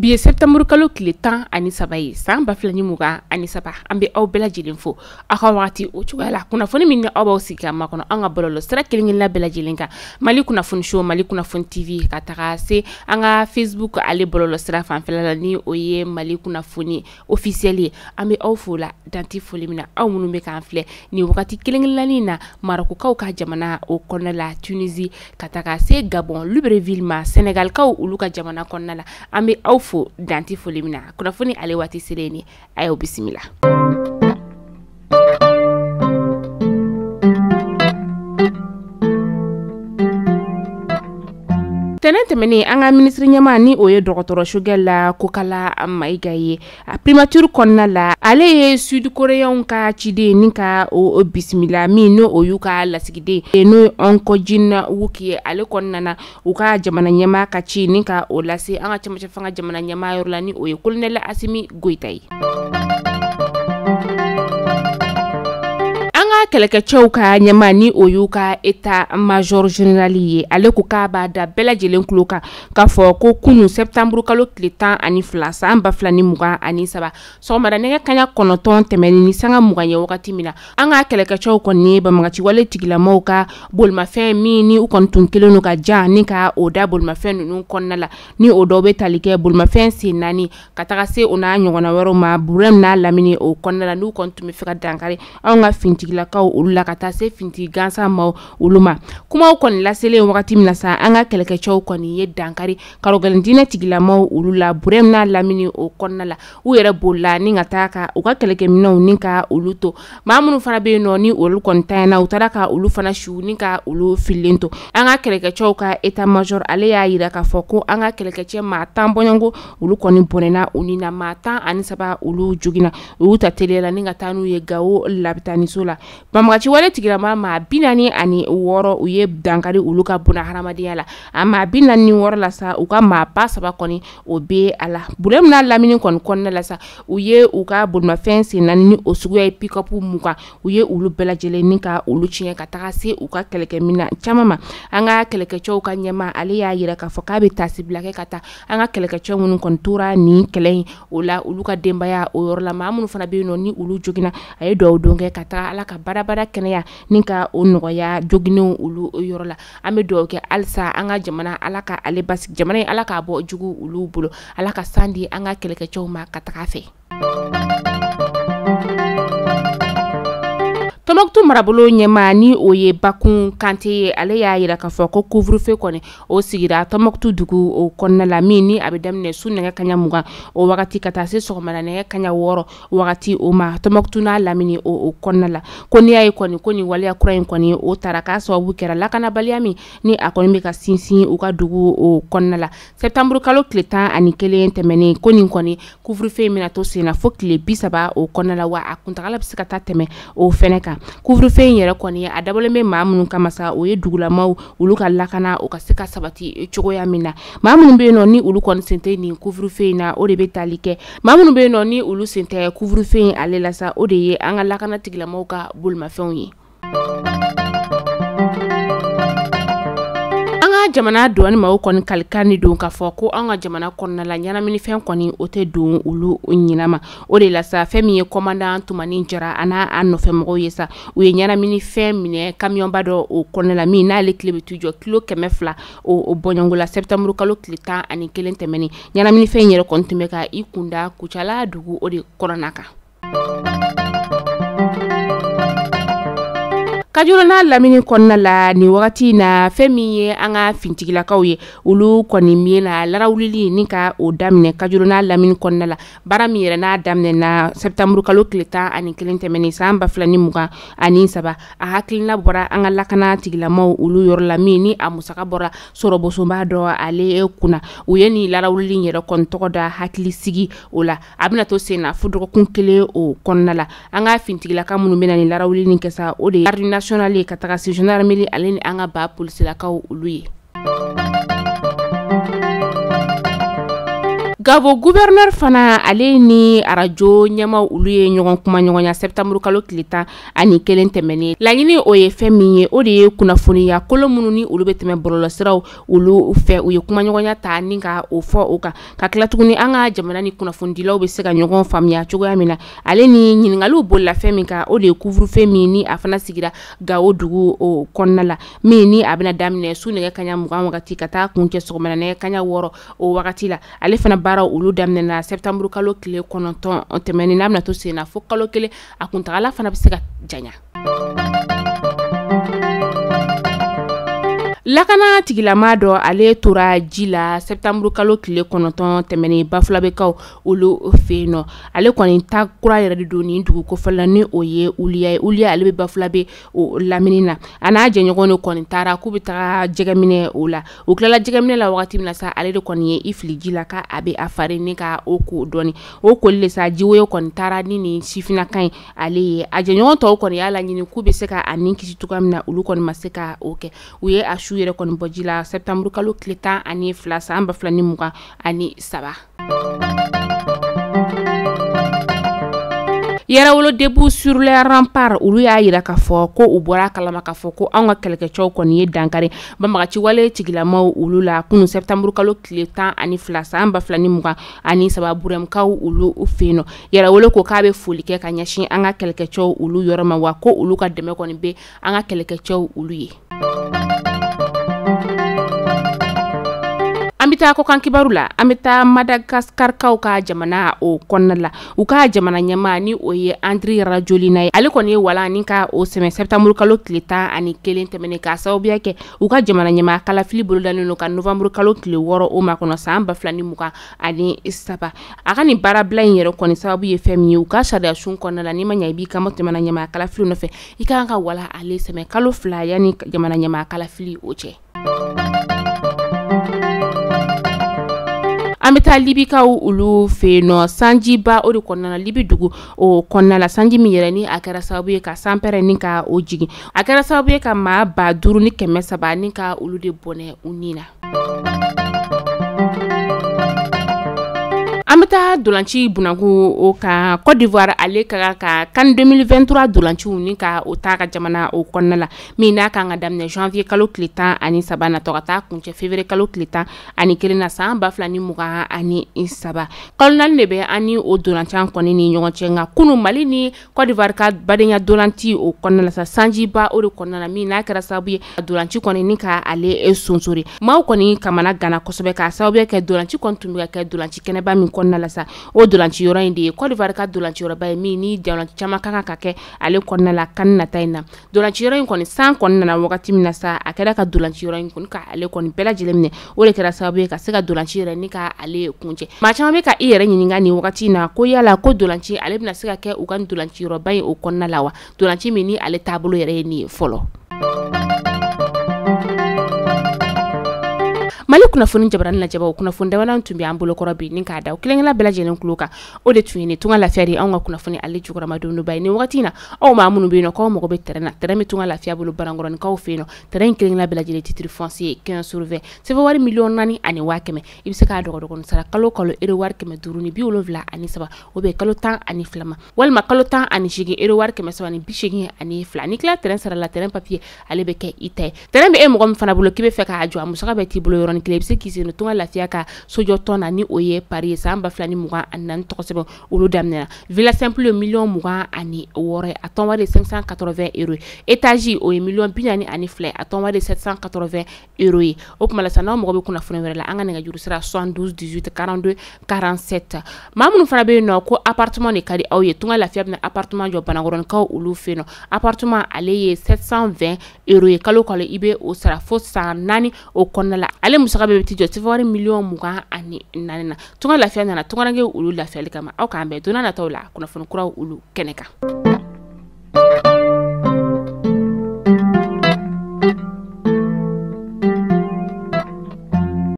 Biye septembre kalo kile 10 ani sabaye san baflani muga ani saba ambe aw bela jilin fo aka wati o chugala kuna foni minne aw sika makono anga bololo stra kilingin la bela jilinka mali kuna fon show mali kuna fon tv kataka se anga facebook ale bololo stra fan felala ni oye mali kuna foni officiel ambe aw fola danti foli mina aw munu be kan fle ni wakati kilingin la ni na maroko kaw ka jamana o konna la Tunisie kataka se Gabon Libreville ma Senegal kaw uluka jamana konna la ambe aw fo danti folimina kuna foni ale wati seleni ayo bismillah. Tenente meni anga ministre nyama ni oye dokotoro shugela kokala maigaye primature konna la ale sud korean ka chide ninka o bismillah mi no oyuka la sigide no onko jinna wuki ale konna na uka jamana nyama ka chi ninka o lase anga chama fanga jamana nyama yorlani oye kolonel Asimi Goitai keleke chauka nyamani oyuka eta major generali ale ko ka ba da bela jelen kloka ka fo ko kunu septembre kalo klitan ani flasa amba flani muga ani saba so mara ne kanya konoton temeni ni sanga muga ye wakati mina anga keleke chauko ni ba magachi wale tigila mauka bolma fe mi ni ukon tunkelo no ka ja ni ka oda bolma fe nu konnala ni odobe talike bolma fe sinani kataka se ona nyogona wero ma burem na lamini o konnala nu kon tumi fika dankare anga fintigila ka ulula kata se finti gansa ma uluma kuma o kon lasele wakati mina sa anga keleke chaw kon ye dankari karogalindina tigila ma ulula burem na lamini o konnala u yere bolla ni ngataka u ka keleke mina ninka uluto mamunu fana be no ni ulu kontana utaraka ulu fana shu ninka ulu filento anga keleke chaw ka eta major ale ya yira ka foko anga keleke che ma tambonyango ulu koni bonena unina mata ani saba ulu jugina u tatelela ninga tanu ye gawo labitani sola bamagachi wale tigira ma binani ani woro uye dankari uluka buna haramadiya la ama binani woro la sa uka ma pasa ba koni obe ala burem na lamini kon konna la sa uye uka bulma fensi nani osugu ya pick up muka uye ulu bela jele ninka ulu chinye kataka se uka keleke mina chamama anga keleke cho uka nyama ale ya yira ka fokabe tasiblake kata anga keleke cho mun kon tura ni kelen ula uluka demba ya oyoro la mamunu fana be no ni ulu jogina ay do donge kata ala ka bara kenya ninka onoya jogino ulu yorola ame doke alsa anga jamana alaka ale basik jamana alaka bo jugu ulu bulo alaka sandi anga keleke choma katakafe Tomoktu marabolo nyema ni oye bakun kante ale ya yira ka foko couvre-feu kone o sigira tomoktu dugu o konna la mini abedamne sunne kanya muga o wakati katase sokomana ne kanya woro wakati o ma tomoktu na lamini o konna la koni ay koni wale akura koni o taraka so bukera la kana baliami ni akoni ka sinsin o ka dugu o konna la septembre kalo kleta ani kele temene koni couvre-feu mina to sena fokle bisaba o konna la wa akuntala bisikata teme o feneka couvre-feu yere koni adabole me mamunu kamasa o ye dugula maw uluka lakana o ka seka sabati chogoya mina mamunu be no ni ulu kon sente ni couvre-feu na o de betalike mamunu be no ni ulu sente couvre-feu alela sa o de ye anga lakana tigila maw ka bulma fenyi jamana doani ma ko kalkani don ka foko anga jamana konna la nyana mini fen koni ote don ulu nyinama o de la sa femi e commandant tumani jara ana anno femo yesa o nyana mini fen mine camion bado o konna la mi na le klebe tujo kilo kemefla o bonyangola septembre kalo klita ani kelente meni nyana mini fen yere kontumeka ikunda kuchala dugu o de koronaka kajuro na lamini konna la ni wakati na femi ye anga fintigila kawye ulu koni miena larawlili nika o damne kajuro na lamini konna la barami yere na damne na septembre kalo kleta ani kelente meni samba flani muga ani saba a haklina bora anga lakana tigila maw ulu yor lamini amusaka bora sorobo somba do ale kuna uyeni larawlili yere kon tokoda hakli sigi ola abina to sena fudo kunkele o konna la anga fintigila kamunu menani larawlili kesa o de nationale kataka si gendarmerie aleni anga ba police la kaw uluye Gabo gouverneur fana ale ni arajo ɲɛma olu ye ɲɔgɔn kuma ɲɔgɔnya septembre kalo tile 10 ani kelen tɛmɛnen laɲini o ye fɛn min ye o de ye kunnafoniya kolo minnu ni olu bɛ tɛmɛ bɔlɔlɔsiraw olu fɛ u ye kuma ɲɔgɔnya ta ni ka o fɔ o kan ka tila tuguni an ka jamana ni kunnafonidilaw bɛ se ka ɲɔgɔn faamuya cogoya min na ale ni ɲininkaliw bolila fɛn min kan o de ye couvre-feu min ni a fana sigira Gao dugu o kɔnɔna la min ni a bɛna daminɛ su nɛgɛ kaɲa 20 wagati ka taa kuncɛ sɔgɔmada nɛgɛ kaɲa 6 o wagati la ale fana baara olu daminɛna septembre kalo tile 9 tɛmɛnen n'a bɛna to sen na fo kalo kelen a kuntagala fana bɛ se ka janya. Lakana tigilama dɔ ale tora ji la septembre kalo tile 9 tɛmɛnen Bafulabekaw olu fɛ nɔ ale kɔni ta kura yɛrɛ de don ni dugu kofɔla ni o ye Uliya ale bɛ Bafulabe o lamini na a n'a jɛɲɔgɔn de kɔni taara k'u bɛ taga jɛgɛminɛ o la u tilala jɛgɛminɛ la wagati min na sa ale de kɔni ye i fili ji la ka a bɛ a fari ni ka o ko dɔɔni o koli le sa jiwoyo kɔni taara ni sifinakan ye ale ye a jɛɲɔgɔn tɔw kɔni y'a laɲini k'u bɛ se ka a nin kisi cogoya min na olu kɔni ma se ka o kɛ u ye a su yɛrɛ kɔni bɔ ji la septembre kalo tile 10 ani 2 san 2023. Yɛrɛwolo debout sur les remparts olu y'a yira k'a fɔ ko u bɔra kalama k'a fɔ ko an ka kɛlɛkɛcɛw kɔni ye dankari banbagaci wale tigilamaw olu la kunun septembre kalo tile 10 ani 2 san 2023 Burɛmkaw olu fɛ nɔ yɛrɛwolo ko k'a bɛ foli kɛ ka ɲɛsin an ka kɛlɛkɛcɛw olu yɔrɔ ma wa ko olu ka dɛmɛ kɔni bɛ an ka kɛlɛkɛcɛw olu ye. An bɛ taa kɔkan kibaru la an bɛ taa Madagaskarkaw ka jamana o kɔnɔna la u ka jamana ɲɛmaa ni o ye Andry Rajoelina ye ale kɔni ye wala ni ka o sɛmɛ septembre kalo tile 10 ani kelen tɛmɛnen ka sababuya kɛ u ka jamana ɲɛmaa kalafili bolodalen don ka novembre kalo tile 6 o makɔnɔ san 2023 a ka nin baarabila in yɛrɛ kɔni sababu ye fɛn min ye u ka sariya sun kɔnɔna la n'i ma ɲɛ i b'i ka jamana ɲɛmaa kalafili nɔfɛ i kan ka wala ale sɛmɛ kalo 2 yanni jamana ɲɛmaa kalafili o cɛ. An bɛ taa Libikaw olu fɛ nɔ sanjiba o de kɔnɔna la Libi dugu o kɔnɔna la sanji min yɛrɛ ni a kɛra sababu ye ka sanpɛrɛ ni ka o jigin a kɛra sababu ye ka maa 5300 ni ka olu de bɔnɛ u ni na. An bɛ taa dolanci bunanku o kan Côte d'Ivoire ale ka CAN 2023 dolanciw ni ka o ta ka jamana o kɔnɔna la min n'a kan ka daminɛ janvier kalo tile 10 ani 3 na to ka taa kuncɛ février kalo tile 10 ani 1 na san 2023 kalo 4 de bɛ ani o dolancan kɔni ni ɲɔgɔn cɛ nka kunu Mali ni Côte d'Ivoire ka badenya dolanci o kɔnɔna la sa sanjiba o de kɔnɔna la min n'a kɛra sababu ye dolanci kɔni ni ka ale sonsori maaw kɔni kamana gana kosɛbɛ ka sababu kɛ dolanci kɔni tun bɛ ka kɛ dolanci kɛnɛba min kɔnɔna la sa o dolanci yɔrɔ in de ye Côte d'Ivoire ka dolanci yɔrɔba ye min ni dolanci caman kan ka kɛ ale kɔnɔna la kan nata in na dolanci yɔrɔ in kɔni san kɔni nana wagati min na sa a kɛra ka dolanci yɔrɔ in kɔni ka ale kɔni bɛɛ lajɛlen minɛ o de kɛra sababu ye ka se ka dolanci yɛrɛ ni ka ale kuncɛ maa caman bɛ ka i yɛrɛ ɲininka nin wagati in na ko yala ko dolanci ale bɛna se ka kɛ u ka dolanci yɔrɔba in o kɔnɔna la wa dolanci min ni ale taabolo yɛrɛ ye nin ye fɔlɔ. Mali kunnafoni jabarani lajɛbaw kunnafoni dabanan tun bɛ an bolo kɔrɔ bi ni k'a da kelenkelen bɛɛ lajɛlen kulo kan o de tun ye ni tunga lafiya de anw ka kunnafoni ale jukɔrɔma don ba ye ni wagati in na aw maa minnu bɛ yen nɔ k'aw mago bɛ terrain na terrain bɛ tunga lafiya bolo barankɔrɔnikaw fɛ yen nɔ terrain in kelenkelen bɛɛ lajɛlen titre foncier 15 sur 20 sɛbɛn wari $4,000 ani 500 i bɛ se k'a dɔgɔdɔgɔnin sara kalo kalo euro wari 500 ni 73 o bɛ kalo 10 ani 2 ma walima kalo 10 ani 8 euro wari 700 ni 82 ani 2 ni kila terrain sara la terrain papier ale bɛ kɛ i ta ye terrain bɛ e mɔgɔ min fana bolo k'i bɛ fɛ k'a jɔ a musaka bɛ t'i bolo yɔrɔnin kelen i bɛ se k'i sen tunga lafiya ka sojɔ tɔn na ni o ye Paris san 2024 tɔgɔ sɛbɛn olu daminɛna villa simple $20,000 ani 6 a tɔn wari 580 euros étage o ye $42,000 a tɔn wari 780 euros ye o kuma la sa n'aw mɔgɔ bɛ kunnafoni wɛrɛ la an ka nɛgɛjuru sira 72 18 42 47 maa minnu fana bɛ yen nɔ ko appartement de ka di aw ye tunga lafiya bɛna appartement jɔ Banakɔrɔnikaw olu fɛ yen nɔ appartement ale ye 720 euros ye kalo kalo i bɛ o sara fo san 4 o kɔnɔna la ale musaka bɛ ti jɔ wari $24,000 ani 4 na tunga lafiya nana tungarange olu lafiyali kama aw k'an bɛn donna nataw la kunnafoni kuraw olu kɛnɛ kan.